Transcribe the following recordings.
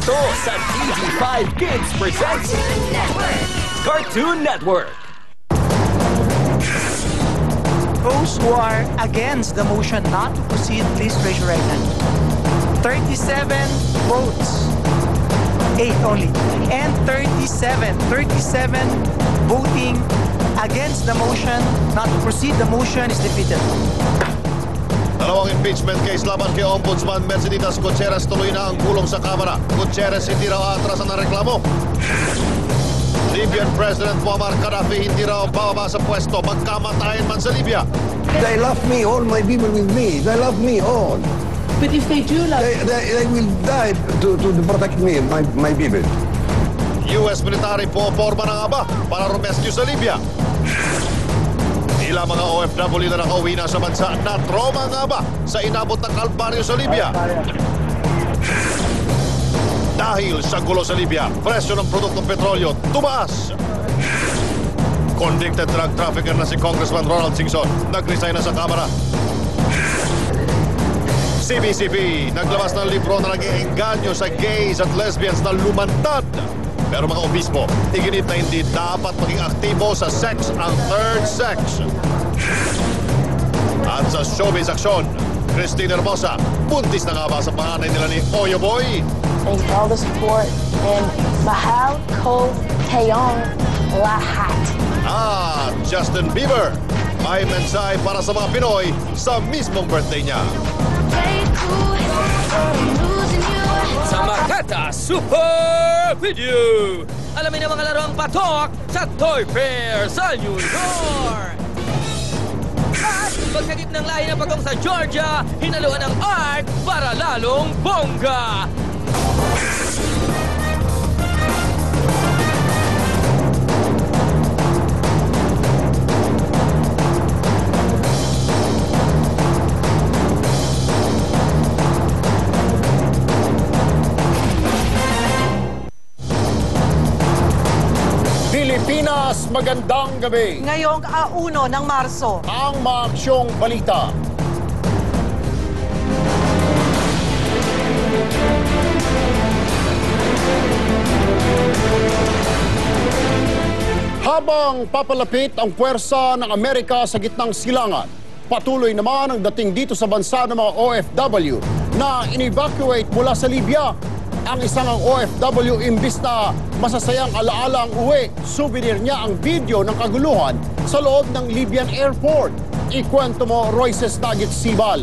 ito sa TV5 Kids Presents Cartoon Network. Those who are against the motion not to proceed, please raise your right hand. 37 votes. 8 only. And 37 voting against the motion not to proceed. The motion is defeated. Dalawang impeachment case laban kay Ombudsman Merceditas Gutierrez tuloy na ang gulong sa Kamara. Gutierrez hindi raw atrasan ng reklamo. Libyan President Muammar Gaddafi hindi raw bababa sa pwesto magkamatayan man sa Libya. They love me, all my people with me. They love me all. But if they do love they will die to protect me, my people. US military puporma na nga ba para rumescue sa Libya? Ilang mga OFW na nakauwi na sa bansa na trauma nga ba sa inabot ng kalbaryo sa Libya? Dahil sa gulo sa Libya, presyo ng produktong petrolyo tumaas. Convicted drug trafficker na si Congressman Ronald Singson nag-resign na sa Kamara. CBCP naglabas ng libro na nag-iengganyo sa gays at lesbians na lumantad. Pero mga obispo, iginit na hindi dapat maging aktibo sa sex ang third sex. At sa showbiz aksyon, Christine Hermosa, buntis na nga ba sa panganay nila ni Oyo Boy? Thanks for all the support and mahal ko kayong lahat. At Justin Bieber, may mensahe para sa mga Pinoy sa mismong birthday niya. Sa Makata Super Video, alamin ang mga laruang patok sa Toy Fair sa New York. At pagkagit ng lahi ng patong sa Georgia, hinaluan ng art para lalong bongga. Pilipinas, magandang gabi. Ngayong 1 ng Marso. Ang maaksyong balita. Habang papalapit ang puwersa ng Amerika sa gitnang silangan, patuloy naman ang dating dito sa bansa ng mga OFW na in-evacuate mula sa Libya. Ang isang OFW imbis na masasayang alaala ang uwi, souvenir niya ang video ng kaguluhan sa loob ng Libyan airport. Ikwento mo, Royces Nagit Sibal.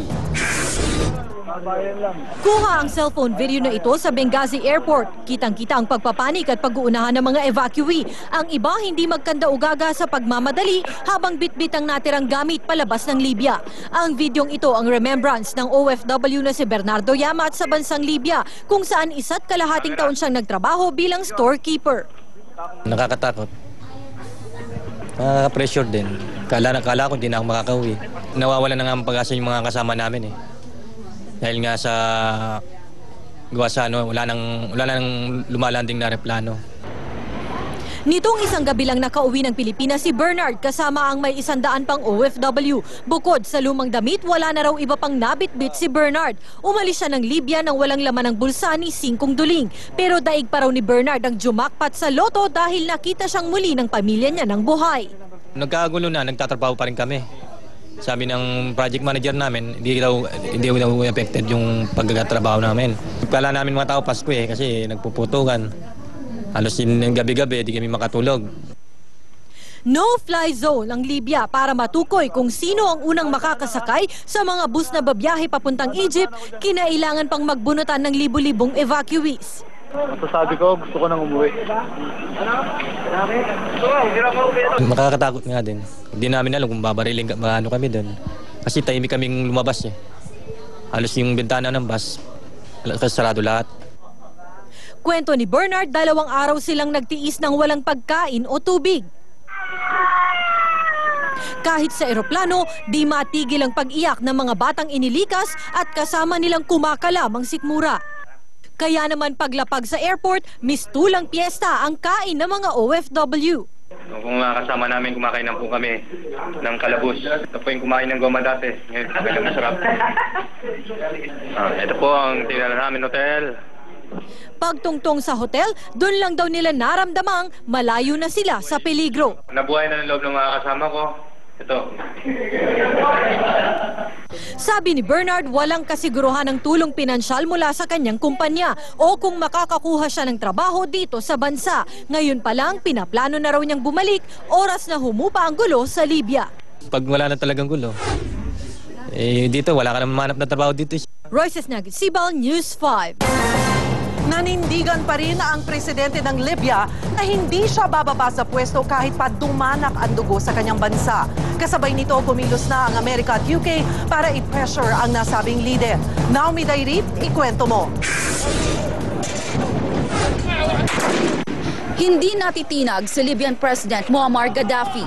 Kuha ang cellphone video na ito sa Benghazi Airport. Kitang-kita ang pagpapanik at pag-uunahan ng mga evacuee. Ang iba hindi magkanda-ugaga sa pagmamadali habang bitbit ang natirang gamit palabas ng Libya. Ang videong ito ang remembrance ng OFW na si Bernardo Yamat sa bansang Libya, kung saan 1.5 taon siyang nagtrabaho bilang storekeeper. Nakakatakot. Pressure din. Kala ko hindi na ako makakauwi. Nawawala na nga ang pag-asa yung mga kasama namin eh. Dahil nga sa gawa sa wala nang lumalanding na aeroplano. Nitong isang gabi lang nakauwi ng Pilipinas si Bernard kasama ang may 100 pang OFW. Bukod sa lumang damit, wala na raw iba pang nabitbit si Bernard. Umalis siya ng Libya nang walang laman ng bulsa ni 5 duling. Pero daig pa raw ni Bernard ang jumakpat sa loto dahil nakita siyang muli ng pamilya niya ng buhay. Nagkagulo na, nagtatrabaho pa rin kami. Sabi ng project manager namin, hindi daw affected yung paggatrabaho namin. Kala namin mga tao Pasko kasi nagpuputukan. Halos yung gabi-gabi, di kami makatulog. No-fly zone ang Libya para matukoy kung sino ang unang makakasakay sa mga bus na babiyahe papuntang Egypt, kinailangan pang magbunutan ng libu-libong evacuees. Masasabi ko, gusto ko nang umuwi. Makakatakot nga din. Hindi namin alam kung babariling kami doon. Kasi tahimik kaming lumabas eh. Halos yung bintana ng bus, sarado lahat. Kwento ni Bernard, 2 araw silang nagtiis ng walang pagkain o tubig. Kahit sa eroplano, di matigil ang pag-iyak ng mga batang inilikas at kasama nilang kumakalam ang sikmura. Kaya naman paglapag sa airport, mistulang piyesta ang kain ng mga OFW. Kung kasama namin, kumakain na po kami ng kalabus. Ito po yung kumain ng goma dati. Ngayon, masarap. Ito po ang tinala namin hotel. Pagtungtong sa hotel, doon lang daw nila naramdamang malayo na sila sa peligro. Nabuhay na ng loob ng mga kasama ko. Ito. Sabi ni Bernard, walang kasiguruhan ng tulong pinansyal mula sa kanyang kumpanya o kung makakakuha siya ng trabaho dito sa bansa. Ngayon pa lang, pinaplano na raw niyang bumalik, oras na humupa ang gulo sa Libya. Pag wala na talagang gulo, dito wala ka na mamanap na trabaho dito. Royce Esnag, Sibal, News 5. Nanindigan pa rin ang presidente ng Libya na hindi siya bababa sa pwesto kahit pa dumanak ang dugo sa kanyang bansa. Kasabay nito, kumilos na ang Amerika at UK para i-pressure ang nasabing leader. Naomi Dairit, ikwento mo. Hindi natitinag si Libyan President Muammar Gaddafi.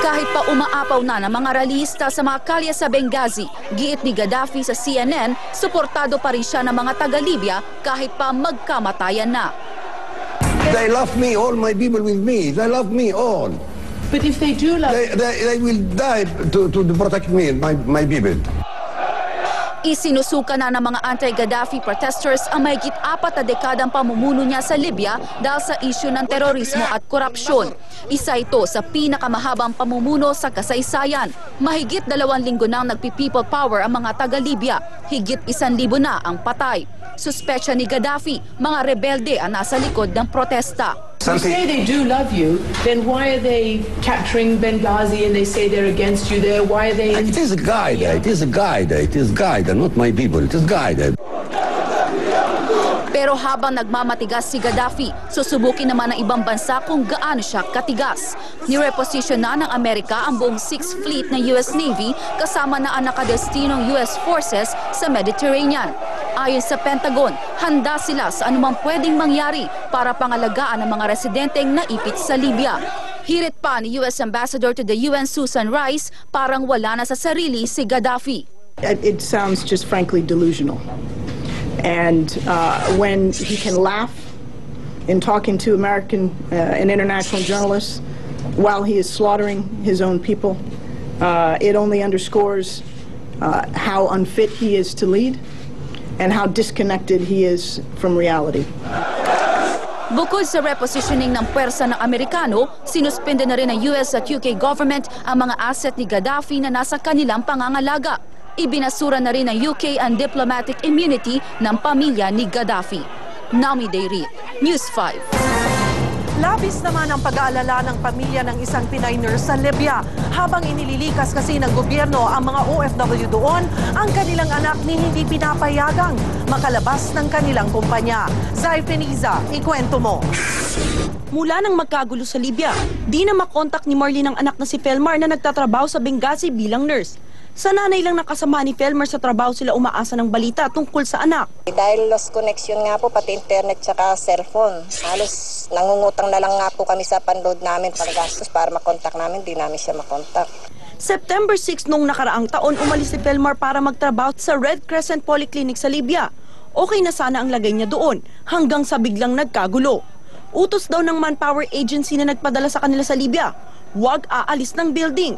Kahit pa umaapaw na ng mga rallyista sa mga kalye sa Benghazi, giit ni Gaddafi sa CNN, suportado pa rin siya ng mga taga-Libya kahit pa magkamatayan na. They love me, all my people with me. They love me all. But if they do love They will die to protect me, my people. Isinusuka na ng mga anti-Gaddafi protesters ang mahigit 4 na dekadang pamumuno niya sa Libya dahil sa isyu ng terorismo at korupsyon. Isa ito sa pinakamahabang pamumuno sa kasaysayan. Mahigit 2 linggo nang nagpi-people power ang mga taga-Libya. Higit 1,000 na ang patay. Suspetsya ni Gaddafi, mga rebelde ang nasa likod ng protesta. You say they do love you, then why are they capturing Benghazi and they say they're against you there? Why are they... It is a guide, it is a guide, it is guide, not my people, it is guide. Pero habang nagmamatigas si Gaddafi, susubukin naman ng ibang bansa kung gaano siya katigas. Nireposisyon na ng Amerika ang buong 6th Fleet ng US Navy kasama na ang nakadestinong US forces sa Mediterranean. Ayon sa Pentagon, handa sila sa anumang pwedeng mangyari para pangalagaan ang mga residenteng naipit sa Libya. Hirit pa ni US Ambassador to the UN Susan Rice, parang wala na sa sarili si Gaddafi. It sounds just frankly delusional. And when he can laugh in talking to American and international journalists while he is slaughtering his own people, it only underscores how unfit he is to lead and how disconnected he is from reality. Bukod sa repositioning ng pwersa ng Amerikano, sinuspende na rin ng US at UK government ang mga asset ni Gaddafi na nasa kanilang pangangalaga. Ibinasura na rin ng UK ang diplomatic immunity ng pamilya ni Gaddafi. Naomi Dairit, News 5. Labis naman ang pag-aalala ng pamilya ng isang Pinay nurse sa Libya. Habang inililikas kasi ng gobyerno ang mga OFW doon, ang kanilang anak ni hindi pinapayagang makalabas ng kanilang kumpanya. Zai Feniza, ikwento mo. Mula nang magkagulo sa Libya, di na makontak ni Marlene ang anak na si Felmar na nagtatrabaho sa Benghazi bilang nurse. Sa nanay lang nakasama ni Felmar sa trabaho sila umaasa ng balita tungkol sa anak. Dahil lost connection nga po, pati internet tsaka cellphone. Halos nangungutang na lang nga po kami sa panload namin panggastos para makontak namin, di namin siya makontak. September 6 nung nakaraang taon, umalis si Felmar para magtrabaho sa Red Crescent Polyclinic sa Libya. Okay na sana ang lagay niya doon hanggang sa biglang nagkagulo. Utos daw ng manpower agency na nagpadala sa kanila sa Libya, huwag aalis ng building.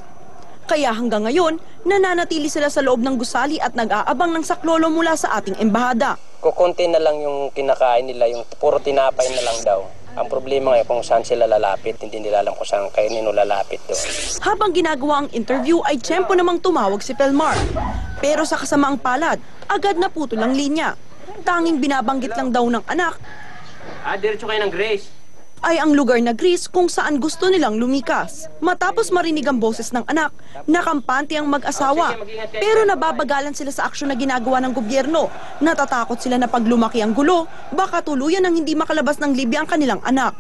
Kaya hanggang ngayon, nananatili sila sa loob ng gusali at nag-aabang ng saklolo mula sa ating embahada. Kukunti na lang yung kinakain nila, yung puro tinapay na lang daw. Ang problema ngayon kung saan sila lalapit, hindi nila alam kung saan kainin o lalapit doon. Habang ginagawa ang interview ay tiyempo namang tumawag si Felmar. Pero sa kasamaang palad, agad na putol ang linya. Tanging binabanggit lang daw ng anak, diretso kayo ng Grace. Ay ang lugar na Greece kung saan gusto nilang lumikas. Matapos marinig ang boses ng anak, nakampante ang mag-asawa. Pero nababagalan sila sa aksyon na ginagawa ng gobyerno. Natatakot sila na pag lumaki ang gulo, baka tuluyan ang hindi makalabas ng Libya ang kanilang anak.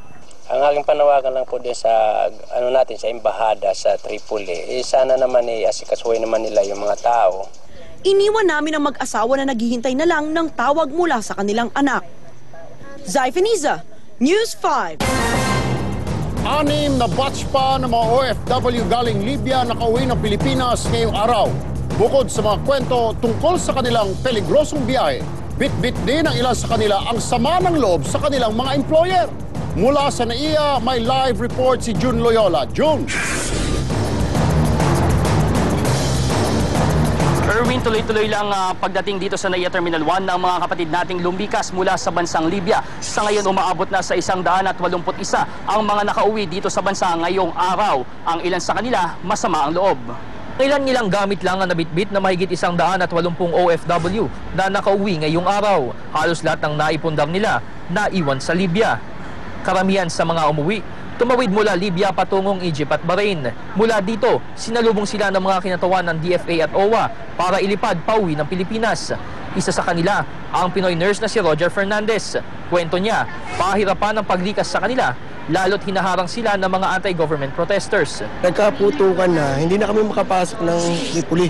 Ang aking panawagan lang po din sa sa embahada sa Tripoli, sana naman asikasuhin naman nila yung mga tao. Iniwan namin ang mag-asawa na naghihintay na lang ng tawag mula sa kanilang anak. Zai Feniza, News 5. 6 na batch pa ng mga OFW galing Libya nakauwi ng Pilipinas ngayong araw. Bukod sa mga kwento tungkol sa kanilang peligrosong biyahe, bit-bit din ng ilan sa kanila ang sama ng loob sa kanilang mga employer. Mula sa NAIA, may live report si June Loyola. June! Erwin, tuloy-tuloy lang pagdating dito sa NAIA Terminal 1 ng mga kapatid nating lumikas mula sa bansang Libya. Sa ngayon, umaabot na sa 181 ang mga nakauwi dito sa bansa ngayong araw. Ang ilan sa kanila, masama ang loob. Ilang gamit lang ang nabitbit na mahigit 180 OFW na nakauwi ngayong araw. Halos lahat ng naipundar nila naiwan sa Libya. Karamihan sa mga umuwi, tumawid mula Libya patungong Egypt at Bahrain. Mula dito, sinalubong sila ng mga kinatawan ng DFA at OWA para ilipad pauwi ng Pilipinas. Isa sa kanila, ang Pinoy nurse na si Roger Fernandez. Kwento niya, pahirapan ang paglikas sa kanila, lalo't hinaharang sila ng mga anti-government protesters. Nagkaputukan na, hindi na kami makapasok ng Tripoli.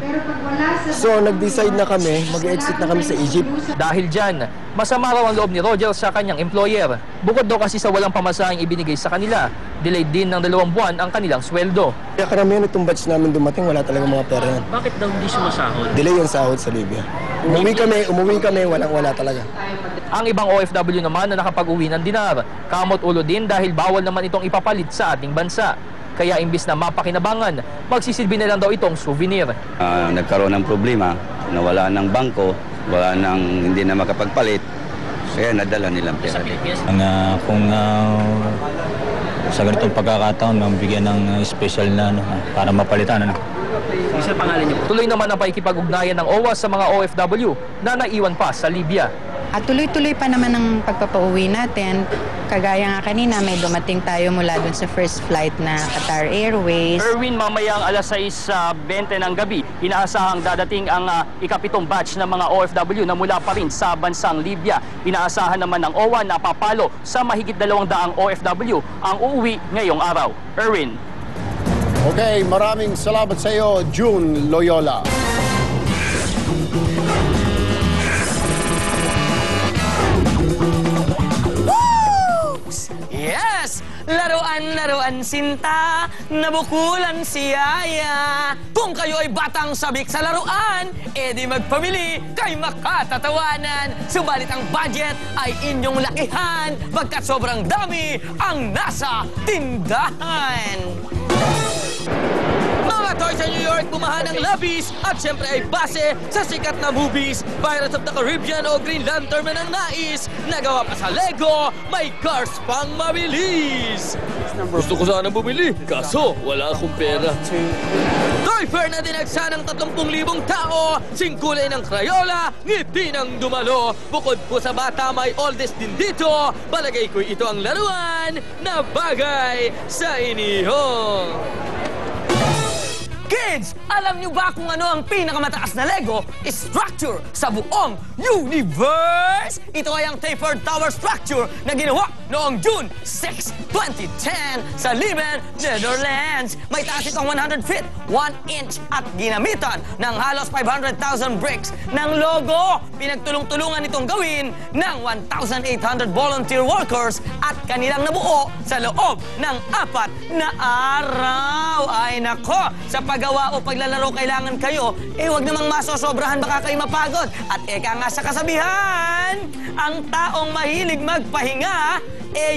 So nag-decide na kami, mag-exit na kami sa Egypt. Dahil dyan, masama raw ang loob ni Roger sa kanyang employer. Bukod daw kasi sa walang pamasahing ibinigay sa kanila, delayed din ng 2 buwan ang kanilang sweldo. Kaya karamihan itong batch namin dumating, wala talaga mga pera yan. Bakit daw hindi sumasahod? Delay yung sahod sa Libya. Umuwi kami, wala talaga. Ang ibang OFW naman na nakapag-uwi ng dinar, kamot ulo din dahil bawal naman itong ipapalit sa ating bansa. Kaya imbis na mapakinabangan, magsisilbi na lang daw itong souvenir. Nagkaroon ng problema, nawala ng bangko, wala nang hindi na makapagpalit, kaya nadala nilang pera. Kung sa ganitong pagkakataon, mabigyan ng special na para mapalitan. Isa pangalan niyo po? Tuloy naman ang pakikipag-ugnayan ng OWA sa mga OFW na naiwan pa sa Libya. At tuloy-tuloy pa naman ang pagpapauwi natin. Kagaya nga kanina, may dumating tayo mula dun sa first flight na Qatar Airways. Erwin, mamayang alas 6:20 ng gabi, inaasahang dadating ang ika-7 batch ng mga OFW na mula pa rin sa bansang Libya. Inaasahan naman ng OWA na papalo sa mahigit 200 OFW ang uuwi ngayong araw. Erwin. Okay, maraming salamat sa iyo, June Loyola. Yes! Laruan sinta, nabukulan si Yaya. Kung kayo ay batang sabik sa laruan, edi magpamili kay makatatawanan. Subalit ang budget ay inyong lakihan, bagkat sobrang dami ang nasa tindahan. Mga toys sa New York, bumahan ng labis at syempre ay base sa sikat na movies. Pirates of the Caribbean o Green Lantern na ng nais. Nagawa pa sa Lego, may cars pang mabilis. Gusto ko sana bumili, kaso wala akong pera. Toy Fair na dinagsa ng 30,000 tao. Singkulay ng Crayola, ngiti ng dumalo. Bukod po sa bata, may oldest din dito. Palagay ko ito ang laruan na bagay sa inyo. Kids, alam niyo ba kung ano ang pinakamataas na Lego structure sa buong universe? Ito ay ang Tapered Tower Structure na ginawa noong June 6, 2010 sa Liemen, Netherlands. May taas itong 100 feet, 1 inch at ginamitan ng halos 500,000 bricks ng logo. Pinagtulong-tulungan itong gawin ng 1,800 volunteer workers at kanilang nabuo sa loob ng 4 na araw. Ay nako, sa paggawa o paglalaro kailangan kayo, wag namang masosobrahan, baka kayo mapagod. At eka nga sa kasabihan, ang taong mahilig magpahinga,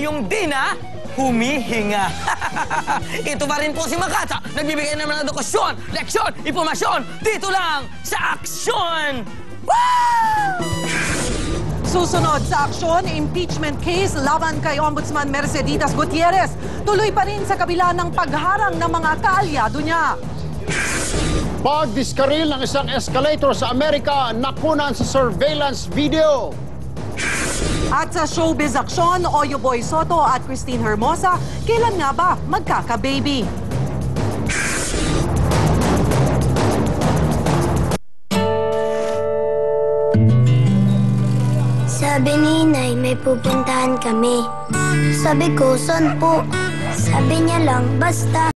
yung di na humihinga. Ito pa rin po si Makata, nagbibigay naman ng edukasyon, leksyon, impormasyon, dito lang sa Aksyon! Woo! Susunod sa aksyon, impeachment case laban kay Ombudsman Merceditas Gutierrez. Tuloy pa rin sa kabila ng pagharang ng mga kaalyado niya. Pagdiskaril ng isang escalator sa Amerika, nakunan sa surveillance video. At sa showbiz aksyon, Oyo Boy Soto at Christine Hermosa, kailan nga ba magkaka-baby? Sabi ni Inay, may pupuntahan kami. Sabi ko, saan po? Sabi niya lang, basta.